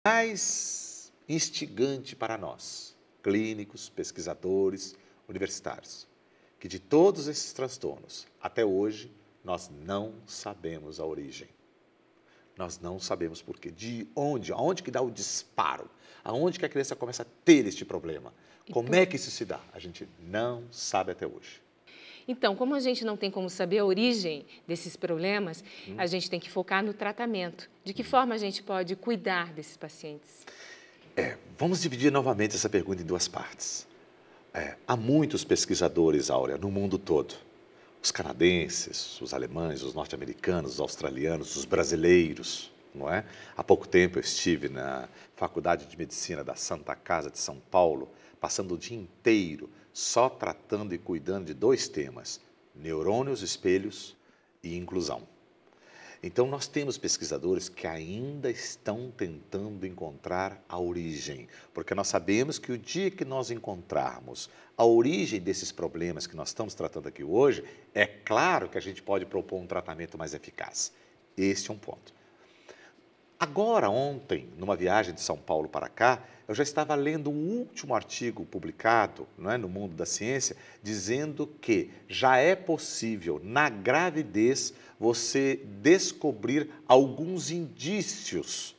mais instigante para nós, clínicos, pesquisadores, universitários, que de todos esses transtornos, até hoje, nós não sabemos a origem. Nós não sabemos por quê. De onde? Aonde que dá o disparo? Aonde que a criança começa a ter este problema? Como é que isso se dá? A gente não sabe até hoje. Então, como a gente não tem como saber a origem desses problemas, a gente tem que focar no tratamento. De que forma a gente pode cuidar desses pacientes? Vamos dividir novamente essa pergunta em duas partes. Há muitos pesquisadores, Áurea, no mundo todo. Os canadenses, os alemães, os norte-americanos, os australianos, os brasileiros, não é? Há pouco tempo eu estive na Faculdade de Medicina da Santa Casa de São Paulo, passando o dia inteiro só tratando e cuidando de dois temas, neurônios, espelhos e inclusão. Então, nós temos pesquisadores que ainda estão tentando encontrar a origem, porque nós sabemos que o dia que nós encontrarmos a origem desses problemas que nós estamos tratando aqui hoje, é claro que a gente pode propor um tratamento mais eficaz. Este é um ponto. Agora, ontem, numa viagem de São Paulo para cá, eu já estava lendo o último artigo publicado, não é, no Mundo da Ciência, dizendo que já é possível, na gravidez, você descobrir alguns indícios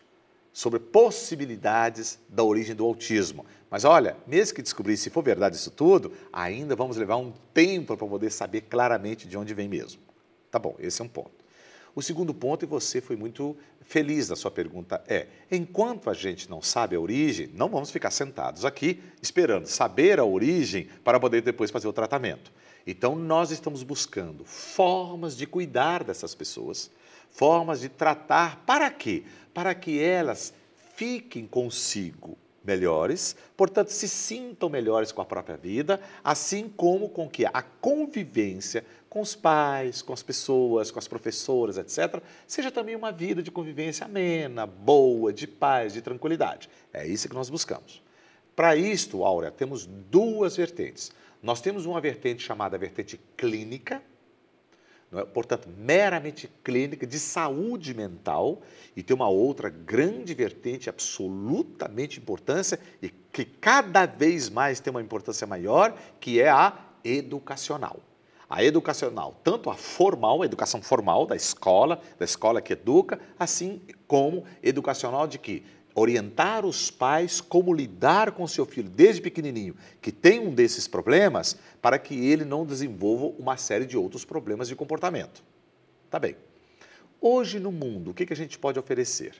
sobre possibilidades da origem do autismo. Mas olha, mesmo que descobrir se for verdade isso tudo, ainda vamos levar um tempo para poder saber claramente de onde vem mesmo. Tá bom, esse é um ponto. O segundo ponto, e você foi muito feliz na sua pergunta, enquanto a gente não sabe a origem, não vamos ficar sentados aqui esperando saber a origem para poder depois fazer o tratamento. Então, nós estamos buscando formas de cuidar dessas pessoas, formas de tratar, para quê? Para que elas fiquem consigo melhores, portanto, se sintam melhores com a própria vida, assim como com que a convivência com os pais, com as pessoas, com as professoras, etc., seja também uma vida de convivência amena, boa, de paz, de tranquilidade. É isso que nós buscamos. Para isto, Áurea, temos duas vertentes. Nós temos uma vertente chamada vertente clínica, não é? Portanto, meramente clínica, de saúde mental, e tem uma outra grande vertente absolutamente importância e que cada vez mais tem uma importância maior, que é a educacional. A educacional, tanto a formal, a educação formal da escola que educa, assim como educacional de que orientar os pais como lidar com seu filho desde pequenininho, que tem um desses problemas, para que ele não desenvolva uma série de outros problemas de comportamento. Tá bem. Hoje no mundo, o que a gente pode oferecer?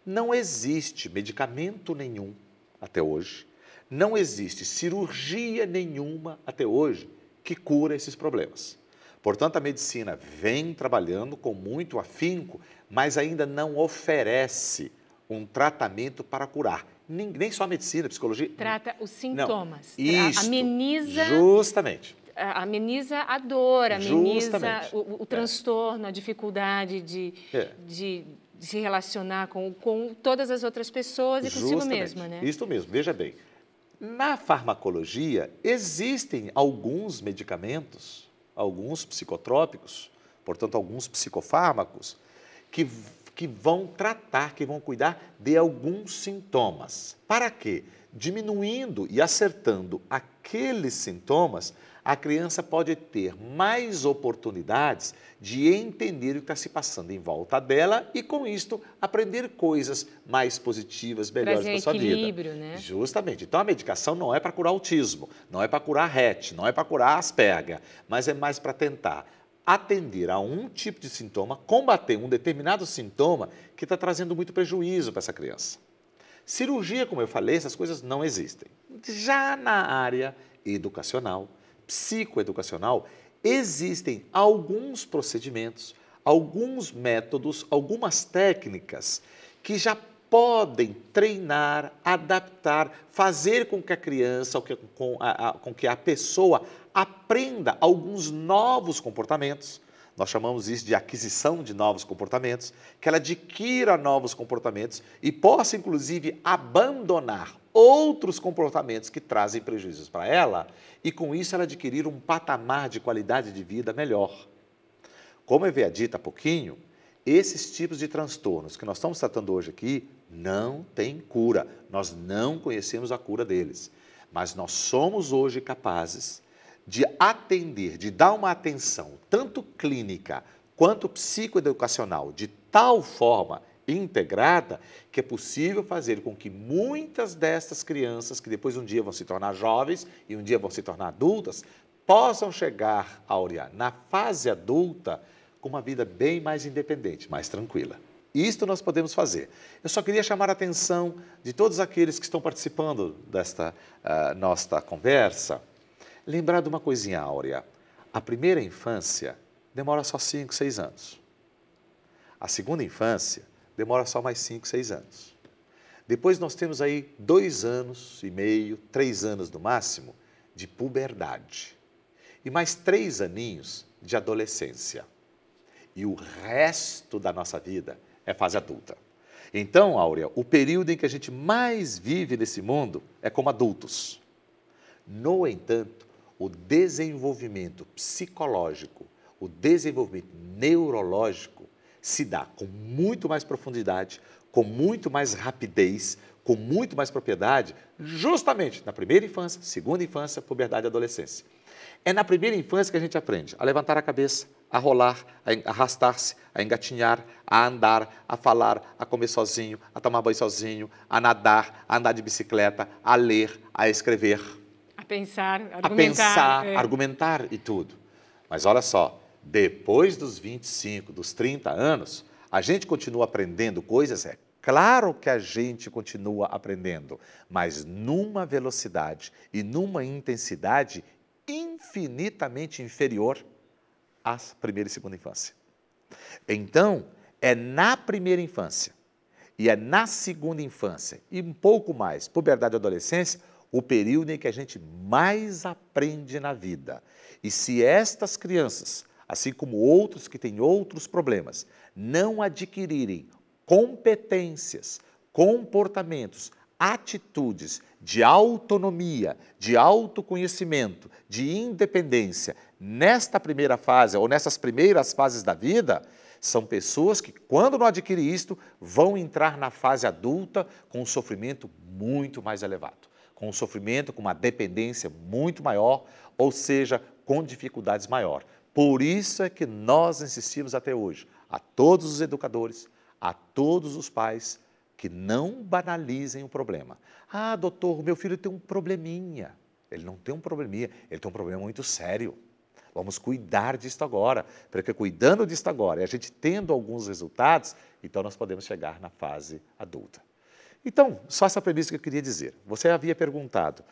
Não existe medicamento nenhum até hoje, não existe cirurgia nenhuma até hoje que cura esses problemas. Portanto, a medicina vem trabalhando com muito afinco, mas ainda não oferece um tratamento para curar. Nem só a medicina, a psicologia. Trata os sintomas. Não, isto, ameniza. Justamente. Ameniza a dor, ameniza Justamente. o transtorno, a dificuldade de se relacionar com todas as outras pessoas e consigo mesma, né? Isso mesmo, veja bem. Na farmacologia, existem alguns medicamentos, alguns psicotrópicos, portanto, alguns psicofármacos, que vão tratar, que vão cuidar de alguns sintomas. Para quê? Diminuindo e acertando aqueles sintomas, a criança pode ter mais oportunidades de entender o que está se passando em volta dela e, com isto, aprender coisas mais positivas, melhores para a sua vida. Trazer equilíbrio, né? Justamente. Então, a medicação não é para curar autismo, não é para curar Rett, não é para curar Asperger, mas é mais para tentar atender a um tipo de sintoma, combater um determinado sintoma que está trazendo muito prejuízo para essa criança. Cirurgia, como eu falei, essas coisas não existem. Já na área educacional, psicoeducacional, existem alguns procedimentos, alguns métodos, algumas técnicas que já podem treinar, adaptar, fazer com que a criança, com que a pessoa aprenda alguns novos comportamentos. Nós chamamos isso de aquisição de novos comportamentos, que ela adquira novos comportamentos e possa, inclusive, abandonar outros comportamentos que trazem prejuízos para ela e, com isso, ela adquirir um patamar de qualidade de vida melhor. Como eu havia dito há pouquinho, esses tipos de transtornos que nós estamos tratando hoje aqui Não tem cura. Nós não conhecemos a cura deles. Mas nós somos hoje capazes de atender, de dar uma atenção, tanto clínica quanto psicoeducacional, de tal forma integrada, que é possível fazer com que muitas destas crianças, que depois um dia vão se tornar jovens e um dia vão se tornar adultas, possam chegar, Áurea, na fase adulta, com uma vida bem mais independente, mais tranquila. Isto nós podemos fazer. Eu só queria chamar a atenção de todos aqueles que estão participando desta nossa conversa, lembrar de uma coisinha, Áurea. A primeira infância demora só 5, 6 anos. A segunda infância demora só mais 5, 6 anos. Depois nós temos aí 2 anos e meio, 3 anos no máximo, de puberdade. E mais 3 aninhos de adolescência. E o resto da nossa vida é fase adulta. Então, Áurea, o período em que a gente mais vive nesse mundo é como adultos. No entanto, o desenvolvimento psicológico, o desenvolvimento neurológico se dá com muito mais profundidade, com muito mais rapidez, com muito mais propriedade, justamente na primeira infância, segunda infância, puberdade e adolescência. É na primeira infância que a gente aprende a levantar a cabeça, a rolar, a arrastar-se, a engatinhar, a andar, a falar, a comer sozinho, a tomar banho sozinho, a nadar, a andar de bicicleta, a ler, a escrever. A pensar, argumentar e tudo. Mas olha só, depois dos 25, dos 30 anos, a gente continua aprendendo coisas, é claro que a gente continua aprendendo, mas numa velocidade e numa intensidade infinitamente inferior à primeira e segunda infância. Então, é na primeira infância e é na segunda infância e um pouco mais, puberdade e adolescência, o período em que a gente mais aprende na vida. E se estas crianças, assim como outros que têm outros problemas, não adquirirem competências, comportamentos, atitudes de autonomia, de autoconhecimento, de independência, nesta primeira fase ou nessas primeiras fases da vida, são pessoas que, quando não adquirem isto, vão entrar na fase adulta com um sofrimento muito mais elevado, com um sofrimento, com uma dependência muito maior, ou seja, com dificuldades maiores. Por isso é que nós insistimos até hoje, a todos os educadores, a todos os pais, que não banalizem o problema. Ah, doutor, o meu filho tem um probleminha. Ele não tem um probleminha, ele tem um problema muito sério. Vamos cuidar disto agora, porque cuidando disto agora e a gente tendo alguns resultados, então nós podemos chegar na fase adulta. Então, só essa premissa que eu queria dizer. Você havia perguntado,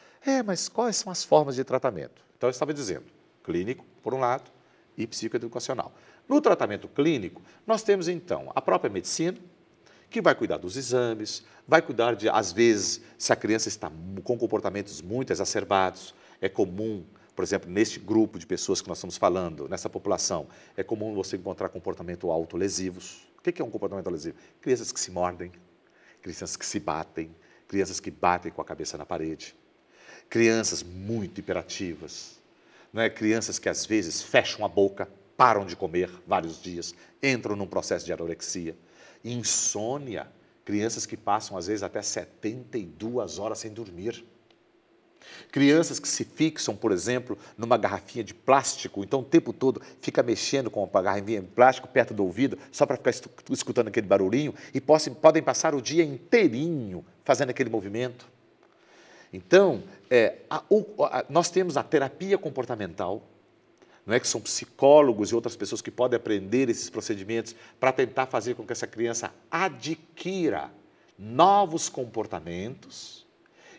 mas quais são as formas de tratamento? Então, eu estava dizendo, clínico, por um lado, e psicoeducacional. No tratamento clínico, nós temos, então, a própria medicina, que vai cuidar dos exames, vai cuidar de, às vezes, se a criança está com comportamentos muito exacerbados. É comum, por exemplo, neste grupo de pessoas que nós estamos falando, nessa população, é comum você encontrar comportamento autolesivos. O que é um comportamento lesivo? Crianças que se mordem, crianças que se batem, crianças que batem com a cabeça na parede, crianças muito hiperativas, não é? Crianças que, às vezes, fecham a boca, param de comer vários dias, entram num processo de anorexia. Insônia, crianças que passam às vezes até 72 horas sem dormir. Crianças que se fixam, por exemplo, numa garrafinha de plástico, então o tempo todo fica mexendo com a garrafinha de plástico perto do ouvido, só para ficar escutando aquele barulhinho, e podem passar o dia inteirinho fazendo aquele movimento. Então, nós temos a terapia comportamental, não é que são psicólogos e outras pessoas que podem aprender esses procedimentos para tentar fazer com que essa criança adquira novos comportamentos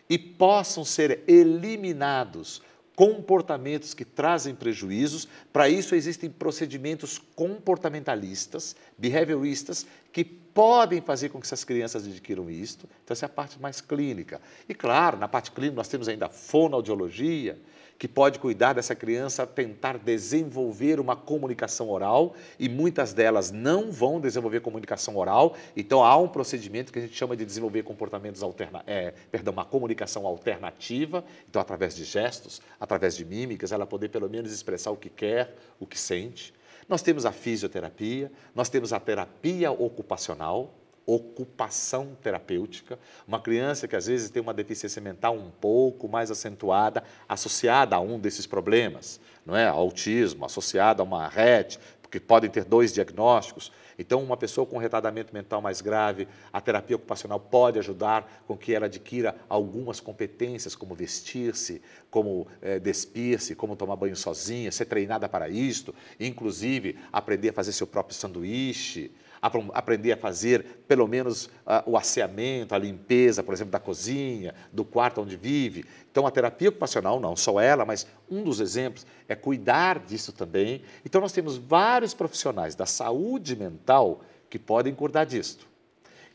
e possam ser eliminados comportamentos que trazem prejuízos. Para isso existem procedimentos comportamentalistas, behavioristas, que podem fazer com que essas crianças adquiram isto. Então essa é a parte mais clínica. E claro, na parte clínica nós temos ainda a fonoaudiologia, que pode cuidar dessa criança, tentar desenvolver uma comunicação oral, e muitas delas não vão desenvolver comunicação oral, então há um procedimento que a gente chama de desenvolver comportamentos uma comunicação alternativa, então através de gestos, através de mímicas, ela poder pelo menos expressar o que quer, o que sente. Nós temos a fisioterapia, nós temos a terapia ocupacional, ocupação terapêutica, uma criança que às vezes tem uma deficiência mental um pouco mais acentuada, associada a um desses problemas, não é? Autismo, associada a uma RET, porque podem ter 2 diagnósticos. Então, uma pessoa com retardamento mental mais grave, a terapia ocupacional pode ajudar com que ela adquira algumas competências, como vestir-se, como despir-se, como tomar banho sozinha, ser treinada para isto, inclusive aprender a fazer seu próprio sanduíche, aprender a fazer, pelo menos, o asseamento, a limpeza, por exemplo, da cozinha, do quarto onde vive. Então, a terapia ocupacional, não só ela, mas um dos exemplos é cuidar disso também. Então, nós temos vários profissionais da saúde mental que podem cuidar disto.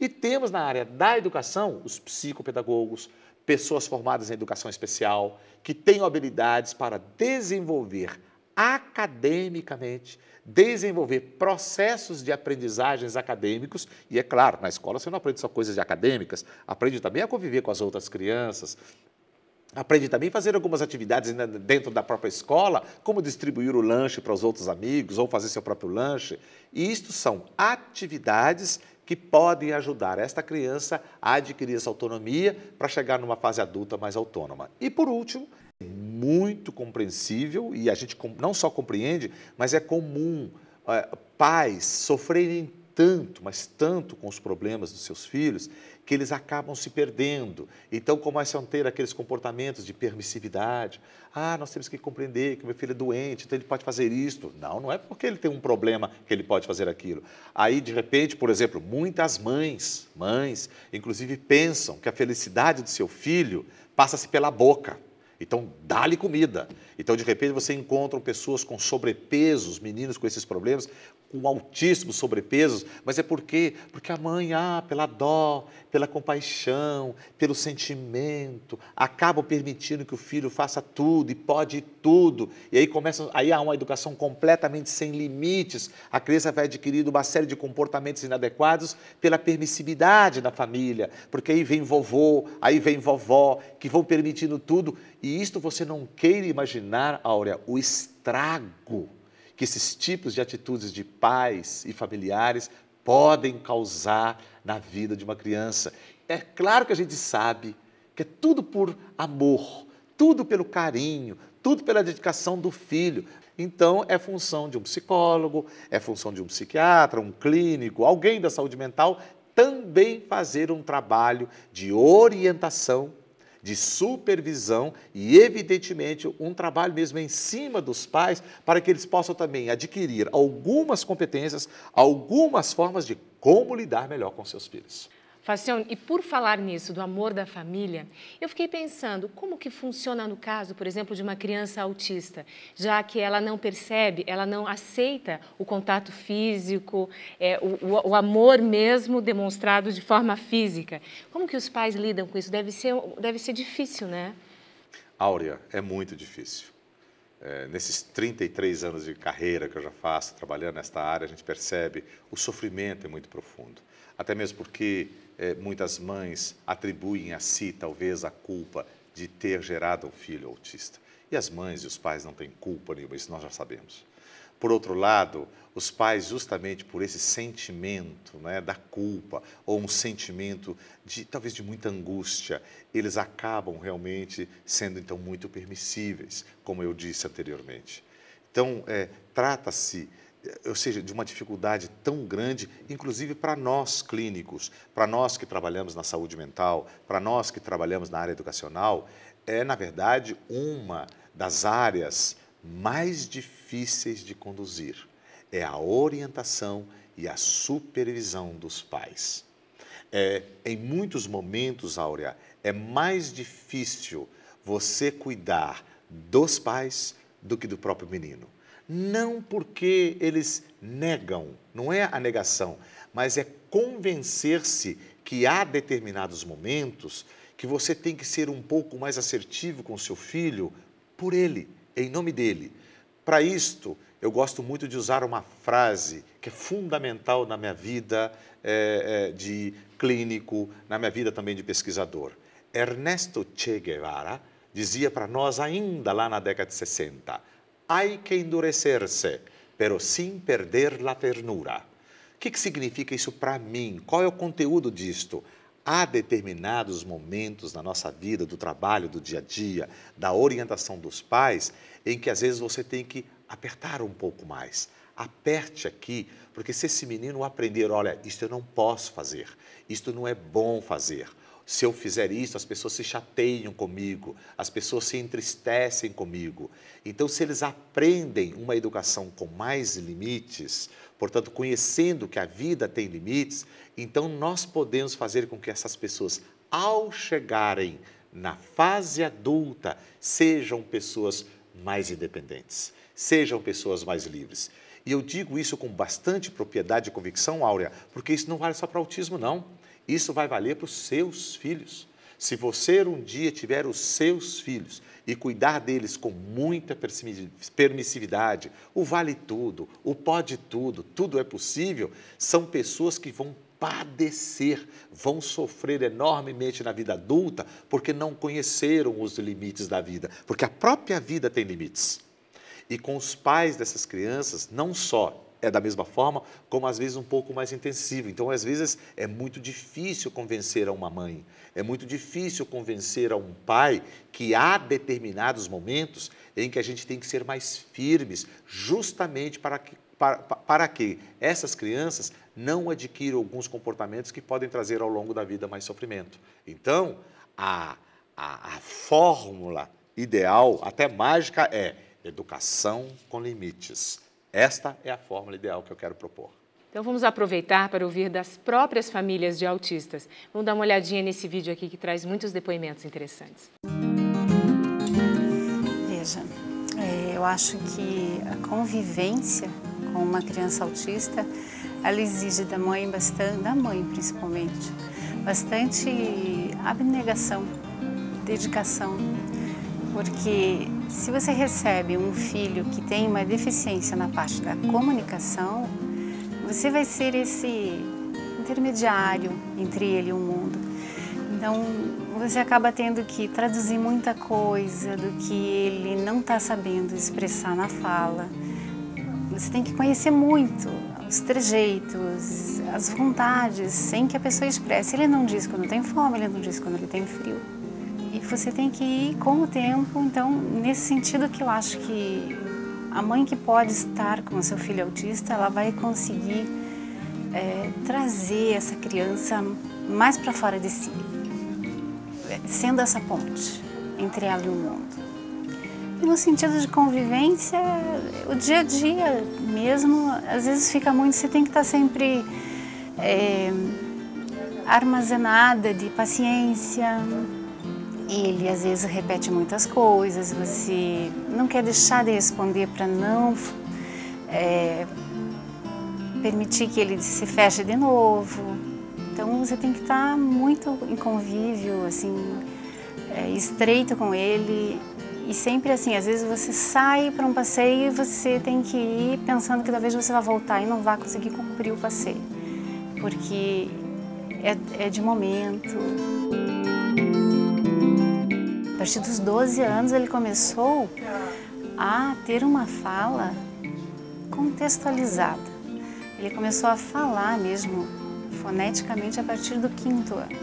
E temos na área da educação os psicopedagogos, pessoas formadas em educação especial, que têm habilidades para desenvolver academicamente, desenvolver processos de aprendizagens acadêmicos, e é claro, na escola você não aprende só coisas acadêmicas, aprende também a conviver com as outras crianças, aprende também a fazer algumas atividades dentro da própria escola, como distribuir o lanche para os outros amigos, ou fazer seu próprio lanche, e isto são atividades que podem ajudar esta criança a adquirir essa autonomia para chegar numa fase adulta mais autônoma. E por último, muito compreensível, e a gente não só compreende, mas é comum pais sofrerem tanto, mas tanto com os problemas dos seus filhos, que eles acabam se perdendo. Então, começam a ter aqueles comportamentos de permissividade. Ah, nós temos que compreender que meu filho é doente, então ele pode fazer isto. Não, não é porque ele tem um problema que ele pode fazer aquilo. Aí, de repente, por exemplo, muitas mães, inclusive pensam que a felicidade do seu filho passa-se pela boca. Então, dá-lhe comida. Então, de repente, você encontra pessoas com sobrepesos, meninos com esses problemas, com altíssimos sobrepesos, mas é por quê? Porque a mãe, pela dó, pela compaixão, pelo sentimento, acaba permitindo que o filho faça tudo e pode tudo. E aí há uma educação completamente sem limites. A criança vai adquirindo uma série de comportamentos inadequados pela permissividade da família, porque aí vem vovô, aí vem vovó, que vão permitindo tudo. E isto você não queira imaginar, Áurea, o estrago que esses tipos de atitudes de pais e familiares podem causar na vida de uma criança. É claro que a gente sabe que é tudo por amor, tudo pelo carinho, tudo pela dedicação do filho. Então, é função de um psicólogo, é função de um psiquiatra, um clínico, alguém da saúde mental, também fazer um trabalho de orientação, de supervisão e, evidentemente, um trabalho mesmo em cima dos pais para que eles possam também adquirir algumas competências, algumas formas de como lidar melhor com seus filhos. Facione, e por falar nisso, do amor da família, eu fiquei pensando, como que funciona no caso, por exemplo, de uma criança autista, já que ela não percebe, ela não aceita o contato físico, o amor mesmo demonstrado de forma física. Como que os pais lidam com isso? Deve ser difícil, né? Áurea, é muito difícil. Nesses 33 anos de carreira que eu já faço, trabalhando nesta área, a gente percebe o sofrimento é muito profundo. Até mesmo porque muitas mães atribuem a si, talvez, a culpa de ter gerado um filho autista. E as mães e os pais não têm culpa nenhuma, isso nós já sabemos. Por outro lado, os pais, justamente por esse sentimento, né, da culpa, ou um sentimento talvez de muita angústia, eles acabam realmente sendo, então, muito permissíveis, como eu disse anteriormente. Então, trata-se, ou seja, de uma dificuldade tão grande, inclusive para nós clínicos, para nós que trabalhamos na saúde mental, para nós que trabalhamos na área educacional, na verdade, uma das áreas mais difíceis de conduzir. É a orientação e a supervisão dos pais. Em muitos momentos, Áurea, é mais difícil você cuidar dos pais do que do próprio menino. Não porque eles negam, não é a negação, mas é convencer-se que há determinados momentos que você tem que ser um pouco mais assertivo com o seu filho por ele, em nome dele. Para isto, eu gosto muito de usar uma frase que é fundamental na minha vida de clínico, na minha vida também de pesquisador. Ernesto Che Guevara dizia para nós ainda lá na década de 60, hay que endurecer-se, pero sin perder la ternura. O que significa isso para mim? Qual é o conteúdo disto? Há determinados momentos na nossa vida, do trabalho, do dia a dia, da orientação dos pais, em que às vezes você tem que apertar um pouco mais. Aperte aqui, porque se esse menino aprender, olha, isto eu não posso fazer, isto não é bom fazer. Se eu fizer isso, as pessoas se chateiam comigo, as pessoas se entristecem comigo. Então, se eles aprendem uma educação com mais limites, portanto, conhecendo que a vida tem limites, então nós podemos fazer com que essas pessoas, ao chegarem na fase adulta, sejam pessoas mais independentes, sejam pessoas mais livres. E eu digo isso com bastante propriedade e convicção, Áurea, porque isso não vale só para autismo, não. Isso vai valer para os seus filhos. Se você um dia tiver os seus filhos e cuidar deles com muita permissividade, o vale tudo, o pode tudo, tudo é possível, são pessoas que vão padecer, vão sofrer enormemente na vida adulta porque não conheceram os limites da vida, porque a própria vida tem limites. E com os pais dessas crianças, não só é da mesma forma, como às vezes um pouco mais intensivo. Então, às vezes, é muito difícil convencer a uma mãe, é muito difícil convencer a um pai que há determinados momentos em que a gente tem que ser mais firmes, justamente para que essas crianças não adquiram alguns comportamentos que podem trazer ao longo da vida mais sofrimento. Então, a fórmula ideal, até mágica, é educação com limites. Esta é a fórmula ideal que eu quero propor. Então vamos aproveitar para ouvir das próprias famílias de autistas. Vamos dar uma olhadinha nesse vídeo aqui que traz muitos depoimentos interessantes. Veja, eu acho que a convivência com uma criança autista, ela exige da mãe bastante, da mãe principalmente, bastante abnegação, dedicação. Porque se você recebe um filho que tem uma deficiência na parte da comunicação, você vai ser esse intermediário entre ele e o mundo. Então, você acaba tendo que traduzir muita coisa do que ele não está sabendo expressar na fala. Você tem que conhecer muito os trejeitos, as vontades, sem que a pessoa expresse. Ele não diz quando tem fome, ele não diz quando ele tem frio. E você tem que ir com o tempo, então, nesse sentido que eu acho que a mãe que pode estar com o seu filho autista, ela vai conseguir trazer essa criança mais para fora de si, sendo essa ponte entre ela e o mundo. E no sentido de convivência, o dia a dia mesmo, às vezes fica muito, você tem que estar sempre armazenada de paciência. Ele às vezes repete muitas coisas, você não quer deixar de responder para não permitir que ele se feche de novo. Então você tem que estar muito em convívio, assim, estreito com ele. E sempre assim, às vezes você sai para um passeio e você tem que ir pensando que talvez você vá voltar e não vá conseguir cumprir o passeio. Porque é de momento. A partir dos 12 anos ele começou a ter uma fala contextualizada. Ele começou a falar mesmo foneticamente a partir do 5º ano.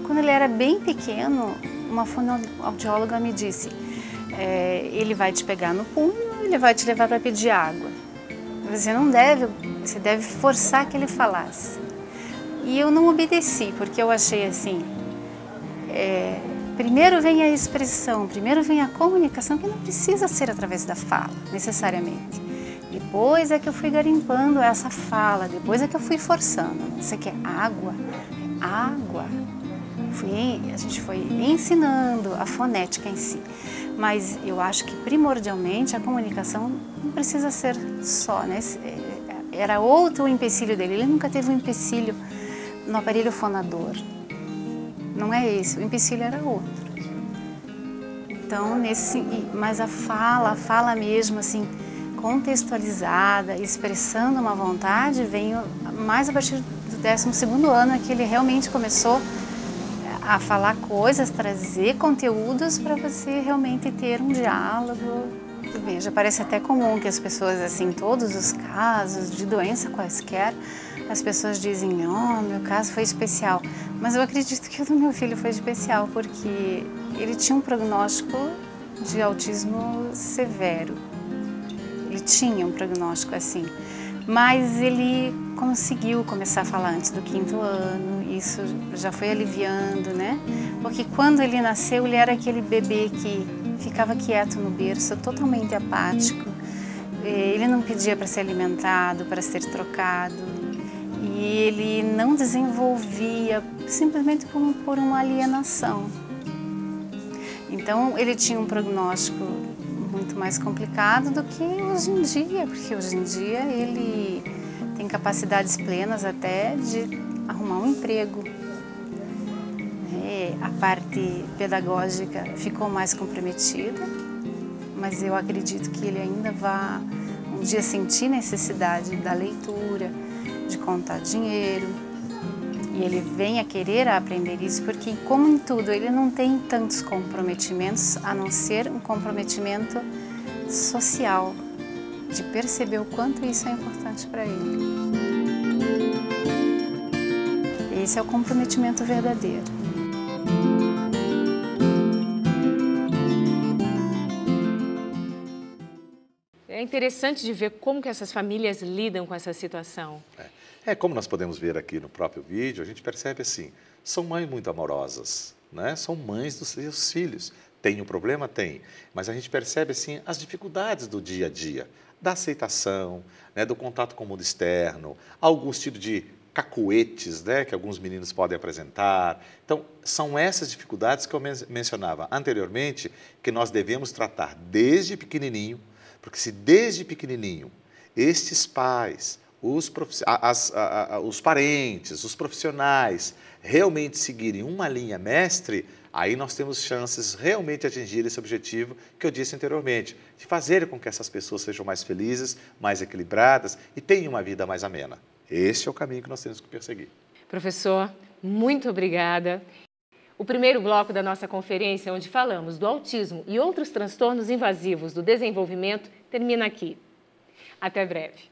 Quando ele era bem pequeno, uma fonoaudióloga me disse, ele vai te pegar no punho, ele vai te levar para pedir água. Você deve forçar que ele falasse. E eu não obedeci, porque eu achei assim, primeiro vem a expressão, primeiro vem a comunicação, que não precisa ser através da fala, necessariamente. Depois é que eu fui garimpando essa fala, depois é que eu fui forçando. Você quer água? Água. A gente foi ensinando a fonética em si. Mas eu acho que primordialmente a comunicação não precisa ser só, né? Era outro o empecilho dele, ele nunca teve um empecilho no aparelho fonador. Não é esse, o empecilho era outro. Então, mas a fala mesmo, assim, contextualizada, expressando uma vontade, veio mais a partir do 12º ano, que ele realmente começou a falar coisas, trazer conteúdos para você realmente ter um diálogo Veja, parece até comum que as pessoas, assim, todos os casos de doença quaisquer, as pessoas dizem, oh, meu caso foi especial. Mas eu acredito que o do meu filho foi especial, porque ele tinha um prognóstico de autismo severo. Ele tinha um prognóstico assim, mas ele conseguiu começar a falar antes do 5º ano, isso já foi aliviando, né? Porque quando ele nasceu, ele era aquele bebê que ficava quieto no berço, totalmente apático. Ele não pedia para ser alimentado, para ser trocado. E ele não desenvolvia simplesmente por uma alienação. Então, ele tinha um prognóstico muito mais complicado do que hoje em dia, porque hoje em dia ele tem capacidades plenas até de arrumar um emprego. A parte pedagógica ficou mais comprometida, mas eu acredito que ele ainda vai um dia sentir necessidade da leitura, de contar dinheiro, e ele vem a querer aprender isso, porque como em tudo ele não tem tantos comprometimentos, a não ser um comprometimento social, de perceber o quanto isso é importante para ele. Esse é o comprometimento verdadeiro. É interessante de ver como que essas famílias lidam com essa situação. Como nós podemos ver aqui no próprio vídeo, a gente percebe assim, são mães muito amorosas, né? São mães dos seus filhos. Tem um problema? Tem. Mas a gente percebe assim as dificuldades do dia a dia, da aceitação, né? Do contato com o mundo externo, alguns tipos de cacuetes, né? Que alguns meninos podem apresentar. Então, são essas dificuldades que eu mencionava anteriormente, que nós devemos tratar desde pequenininho, porque se desde pequenininho estes pais, os parentes, os profissionais realmente seguirem uma linha mestre, aí nós temos chances realmente de atingir esse objetivo que eu disse anteriormente, de fazer com que essas pessoas sejam mais felizes, mais equilibradas e tenham uma vida mais amena. Este é o caminho que nós temos que perseguir. Professor, muito obrigada. O primeiro bloco da nossa conferência, onde falamos do autismo e outros transtornos invasivos do desenvolvimento, termina aqui. Até breve.